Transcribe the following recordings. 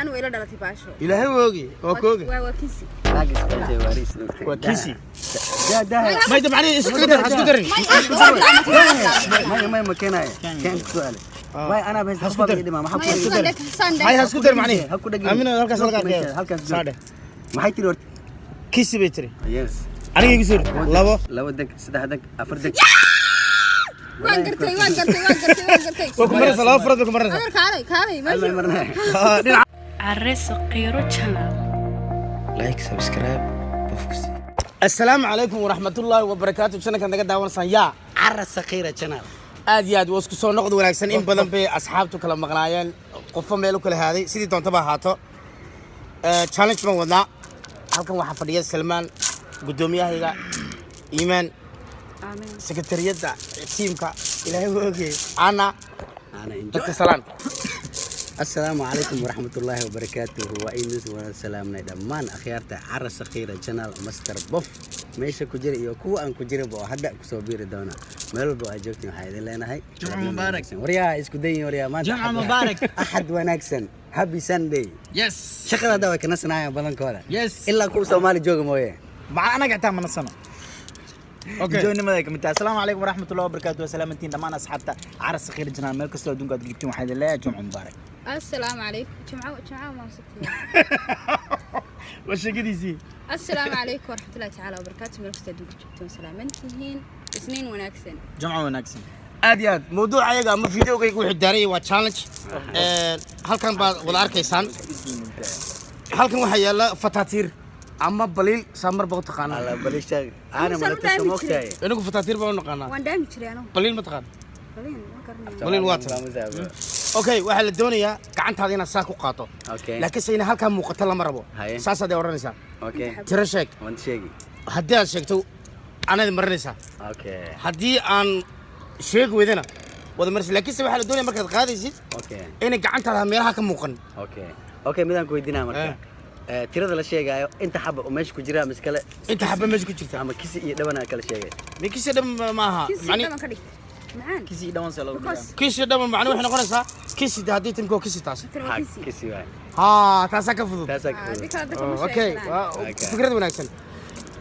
أنا وإلى دلتي باشو. إلهي ووجي وكوجي. وكيسي. ناقص بيتي واريس وكيسي. ده ما يدم عليه اسكتر اسكترني. ما مكانها كان سؤال. ما أنا بس هفضل إيدي ما حكوا اسكتر. هاي اسكتر معني. حكوا دقيقة. أمينة هلك سلكة. هلك ساده. ما هي تروح. كيسي بيتري. يس. أنا يجسر. لابو. لو دك سدهدك أفردك. وان قرتي. وكمرة سلام فرد وكمرة. كاري الله ماشي. يمرنا. عرس قيرو channel. لايك سبسكرايب بفكسي. السلام عليكم ورحمة الله وبركاته. شنو كان دقيقة داون صيا. عرس صغيرة channel. aad wasku soo noqdo wanaagsan in badan bay asxaabtu kala maqnaayeen qof meel kala haaday sidii doontaba haato challenge ma wadna halkan waxa fadhiya Salmaan gudoomiyaha Iimaan آمين. secretary-da teamka Ilaahay wooge ana enjoy. salaan السلام عليكم ورحمة الله وبركاته وإنس وسلامنا دمان أخيارته عرس صغيرة channel مستر بوف ماشي كجري يوكو أن كجري بو هدا كسوبير دونا مال بو أجوكتي حيدي لنا هاي جمعة مبارك وريا إسكودين وريا ما جمعة مبارك أحد وناكسن هابي ساندي يس شكرا دوا كنسنا يا بدن كولا يس إلا كو سومالي جوج مويه مع أنا قاعد من السنة okay جوني ملاك متى السلام عليكم ورحمة الله وبركاته وسلامتين دمان أصحابته عرس خير جنان ملك السود دون قد جبتوا حيد الله جمعة مبارك السلام عليكم. جمعة ما وصلت. وش قديسي السلام عليكم ورحمة الله تعالى وبركاته. ملك استدوق جبتون سلامتين اثنين وناكسن. جمعة وناكسن aad موضوع ayaga ama videoga ku xidaaray waa challenge halkan baad wada arkaysaan halkan waxa yaala fataatiir ama baliil samar baa taqaan على بليش أنا ما لقيت موقتي inagu fataatiir baa naqaana وان دايم جري أنا. baliil ma taqaan بلين ما كرني. baliil waa tan okay waxa la doonayaa gacantaada inaad saa ku qaato أوكي laakiin sayna halkan muuqato lama rabo Haye. saas aad oranaysaa أوكي tira sheeg وانت شيء haddii aad sheegto anaad marinaysaa أوكي haddii aan sheeg weydana wada marsi laakiin se waxa la doonayaa markaad qaadaysid أوكي inay gacantaada meelaha ka muuqan أوكي ميدان كويدينا مركا tirada la sheegayo inta xaba oo meesha ku jira miskale inta xabba meesha ku jirta ama kisi iyo dhawana kala sheegay mikisi dham maaha كيسي macni ما كدي. معان. كيسي دوان سلام بكوس. kisi dham macni waxay noqonaysaa kisi haddii timko kisi taas ترى حق كيسي. kisi waay ها تاسا ka fudud taasak ديك هذا كم okay شيء. fikrad wanaagsan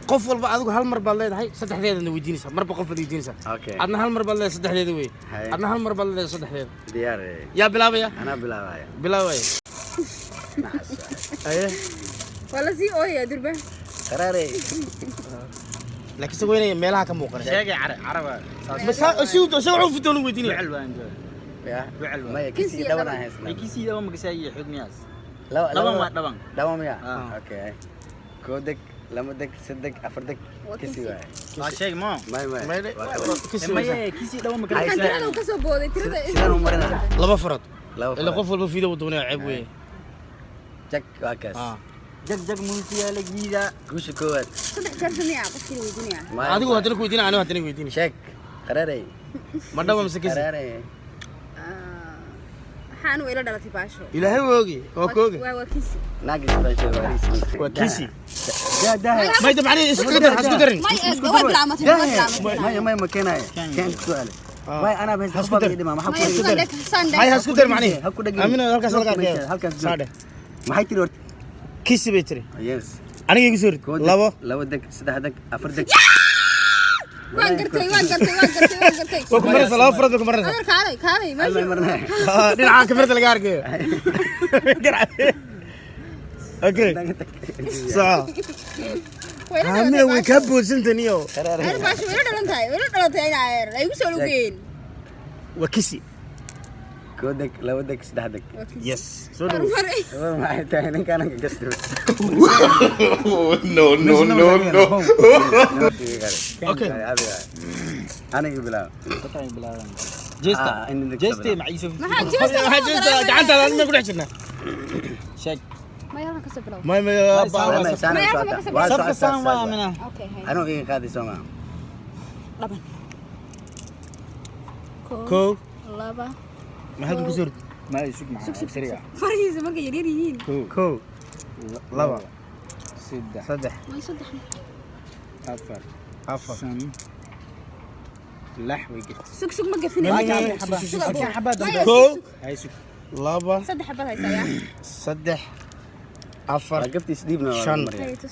qof walba adigu hal mar baad leedahay saddexdeedana weydiinaysaa marba qof baad weydiinaysaa Okay. adna hal mar baad leedahay saddexdeeda wey Haye. adna hal mar baad leedahay saddexdeeda diyaar yaa bilaabaya ana bilaabaya bilaabaya aye والله زي أوي دربه. qaraare laakiin sago inay meelaha ka muuqanay شاقي عربة bas si uu soo wuxuu fitoon weydiinaya بعل وين ya بعل ma وين kisi Kisi dhawana dhawana. haysna كيسي دوان مقساي حد مياس laba دوان دوان dhawan ya Ah. okay koodek lama deg saddex afar deg kisi waay لا شيء ما kisi ما weysa هي كيسي دوان كان مقساي ترى كسب بودي ترى. sidaan u marina laba farad laba ila qof walba fiido uu doonayo ceeb weeye jak wakas جك جك مولتي على جديدة kusha koowaad صدق تعرف إني أعرف كذي ودنيا. adigu haddana ku weydiina anigu haddana ku weydiina sheek qaraare ma dhawa mise kisi qaraare حان وإلى دلتي باشو. ilaahay wooge wooge وكيسي. naagis baashay waariis waa kisi da ما يدم عليه اسكترني ما مكانها كان سؤال ما انا بس هسكتر. هفضل ما ما حكوا يصدق ساندي. هاي هاسكتر معني هكو دقيقة. امين halkaas laga halkaas arkay saade ما هي تروح kisi bay tiri يس aniga igu soo labo laba deg saddex deg afar deg وان قرتي. waa ku maraysa laba farad ku maraysa أنا كاري الله ماشي. يمرنا dhinaca kamirada laga arkayo okay sawa amina way ka boodsantan iyo أنا باشو وإلى دلتي أنا عير. أيوة سولوين. waa kisi koodeg laba deg saddex deg yes soo dhaw ما هي تاني إن كان قصدي Okay. انا قبل جيستا عندك جيستي مع يوسف ما حد waxaa gacanta ma ku dhex jirnaa شك ما يلا كسب لو. ma صفقة سام منها أوكي هاي. انا ايه قاعد يسمع لبن. ko لبن. ma halka ku soo ما يسوق معها سريع فريز ما قاعد يريين. ko laba سدة saddex ما يصدق. أفر afar سن لحوي قلت سوق ما قفني. ما كان حبات ko هاي سوق laba saddex xabad haysaa saddex afar قفتي سديبنا شن.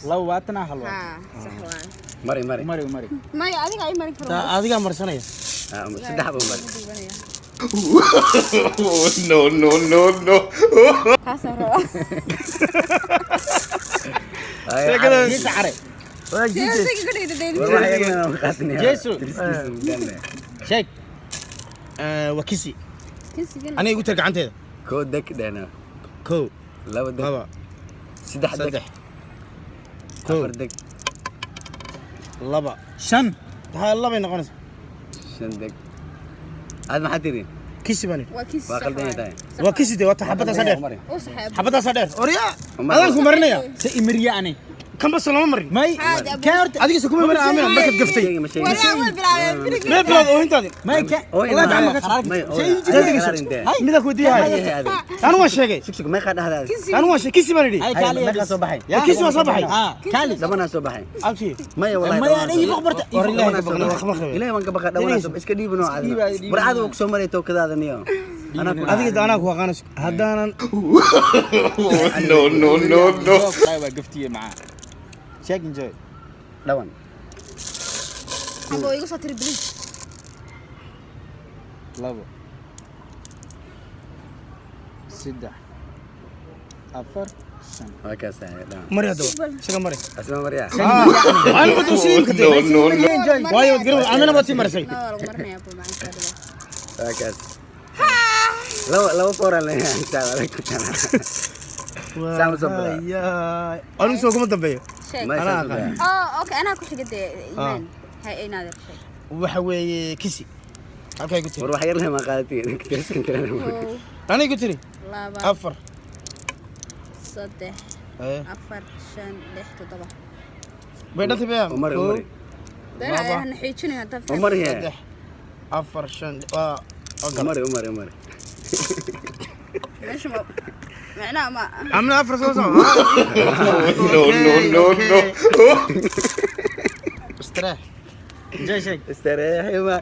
laba waatana hal waa ها صح واي مري مري mari mari ما يا adiga ay marin karo adigaa marsanaya صدح ابو مري kaas raba jiis care waa jiite Jeesiga ka dhigay deyn والله يا انا قاتني جيسو. sheeg waa kisi kinsigan aniga igu tar gacanteeda كود دك دهنا kow لو دك laba صدح saddex دك kow كفر دك laba shan ها labay noqonaysa شن دك هذا ما حد kisi baan waa kis waa qaldan yahay waa kisi de wata xabadaas dheer oo saxaab xabadaas dheer oriya adaan ku marinaya se imriya ani kan bas lama marin may Haadi, abu. ka horta adiga se kuma marin aamin markaad gaftay ما شيء wala way bilaabeen filig mee bilood oo intaadi may ka oo والله ina تعمل ma قرار may هاي mida ku diyahay هذا anu waan sheegay سكسك ما قاعد هذا anu waan sheegay kisi baan idhi هاي هاي كالي ما soo baxay kisi waa soo baxay اه كالي dabana soo baxay abti may wallahi ما يعني يفقبرت war ilaahay ka baqna wax ma qabay ilaahay waan ka baqa dabana soo iska dhiibno barcada ku soo maray tookadaada niyo ana ku adiga anaa ku aqaanayso haddaanan waa gaftiye macaa sheeg enjoy dhawan abo igu soo tiri bilis labo saddex afar shan waa ka saay dhawan mari hadda isaga mari asma mariya aan ku tusiin ka day waayo wad garan amina baad sii marisay no lagu marnaya abo macaan waa ka law foran la inta wala ku tana Sama soo bilaa. yaa anu soo kuma dambeeyo sheeg may Anaa soo aqaan. oo okay ana ku xigade iimaan hay ay naadir sheeg waxa weeye kisi halkay ku tiri war wax yar leh ma qaadatiin kaskan tirana kow aniga ku tiri laba afar saddex ee afar shan lix toddoba bay dhantay baa umar umar dana ayaan xiijinayna tabta umar he saddex afar shan waa umar umar umar meesha ma macnaha ma amna afar soo soo استريح enjoy sheeg istareexay ma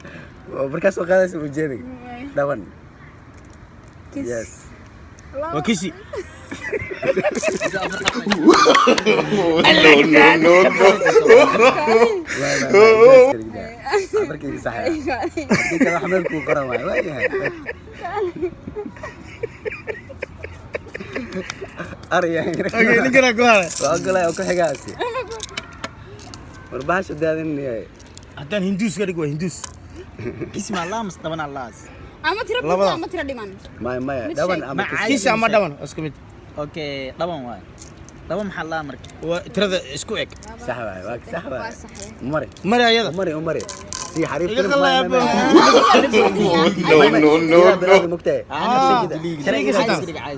markaas oo qaadaysa u jeeday dhawan kis yes وكيسي markii sax hadii kala xamel ku qoran waay waayahay arya نقرا قال waa galay oo ku xigaasi warbaash daadinayay هدان هندوس قال يقول هندوس kisma allah mas daban allah ama tira Labada. buuxa ama tira dhiman ma ma Mid dhawan shay. ama كيسي أما دمان اسكمت okay dhaban waay dhaban maxaa laa marka وترى اسكو اك sax waay waa sax waa waay sax umar مرة يلا umar umar si xariif إيقا الله يا أبو.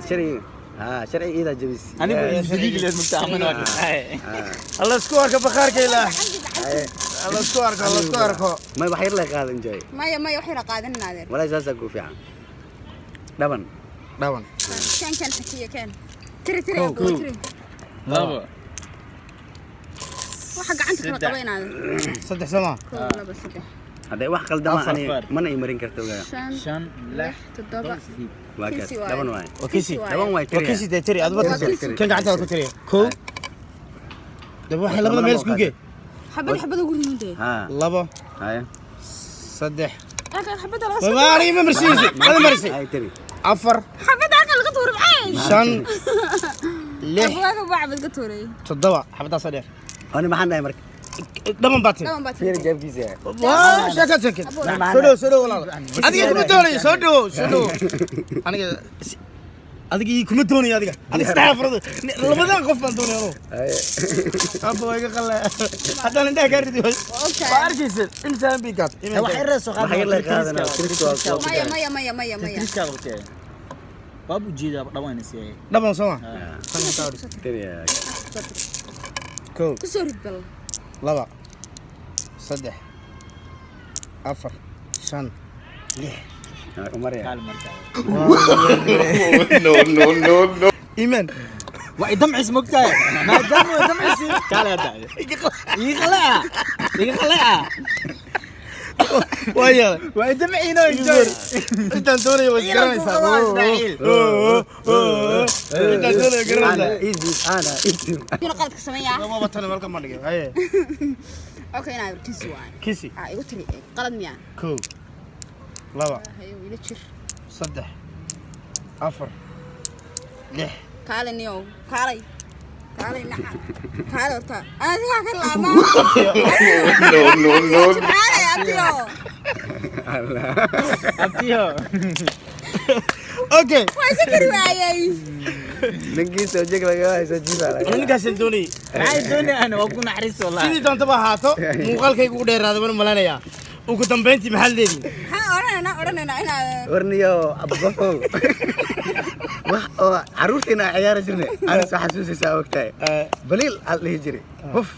شرعي ها شرعي إذا جبس anigu isdigiga leed mugtaaman waa kasaay الله سكوارك بخارك إله الله سكوارك الله سكوارك ما بحير لك هذا انجوي maya maya waxay qaadan naadir ولا جالس أقول فيها دبن دمان kan kan xakiya kan tiri tiri Kow, abu kow. tiri labo waxa gacanta kala qabaynaadir صدح سما kow laba saddex هذا واحد قال دبن أفر. أنا ما نيمرين كرتوا shan shan lix lix toddoba واقع كيسي واي. دبن واي وكيسي دبن واي وكيسي تري أضبط وكيسي. كان قاعد تقول تري كو دب واحد لبضة ميل سكوكي xabad xabad ugu rimintay ها لبا هاي صدح aka xabad la ما أري ما مرسيزي ما مرسي هاي تري عفر xabad aka laga tuuray maxay شن لح abaaga bacbad ka tuuray تضبع حبتها صدير أنا ما حنا يمرك دمان باتي dhawan baad فير جاب كيسة واه شكل شكل سدو والله أديك كم توني سدو أنا كده أديك كم توني أديك أنا استعفرت لبضة قفل توني أنا هاي أبو هيك خلا حتى أنا ده كارتي okay باركيس إنسان بيكات waxay reeso qaad بحير لك هذا أنا تريسكو maya maya maya maya maya triska waqtiga babu jeeda dhawan isee دبان سما تري كو ku soo rid bal لبا صدح أفر شن لح عمر يا kaal markaa إيمان waa idamcis mogtahay maadaama idamcis kaal hada iga qalaa ويا وجمعينو انجوي انت دوني وسكرنيسا انت دوني انا وسكرنيسا ايزي انا ايزي كنا قلت سمية ما بطل مالك ما دقي هاي اوكي انا كيسي واي كيسي ايوه تري قلد ميان كو لبا هيو الى جير صدح أفر لح كالي نيو كالي نعم كالي ورتا انا تيها كلا ما نو كالي ابتيو ابتيو اوكي واي سكري وايي نجي سوجك لغا سجيبا انا كاسن دوني راي دوني انا وكون حريص والله sidii doontaba haato muuqaalkaygu u dheeraada baan malanayaa ugu dambeyntii maxaldeedii ها اورنا انا ورنيو ابغفو wax oo caruurtina ciyaar jirnay aan soo xasuusaysaa waqtay baliil al hijri huf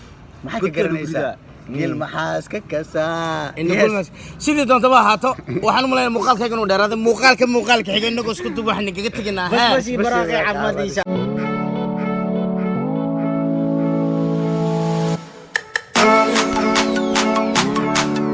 maxaa ka garanaysaa geel maxaas ka kasaa sidii doontaba haato waxaan u maleynayaa muuqaalkayga inuu dheeraada muuqaalka xiga inagoo isku dub waxaan kaga teginaa بس بس براقي عمادي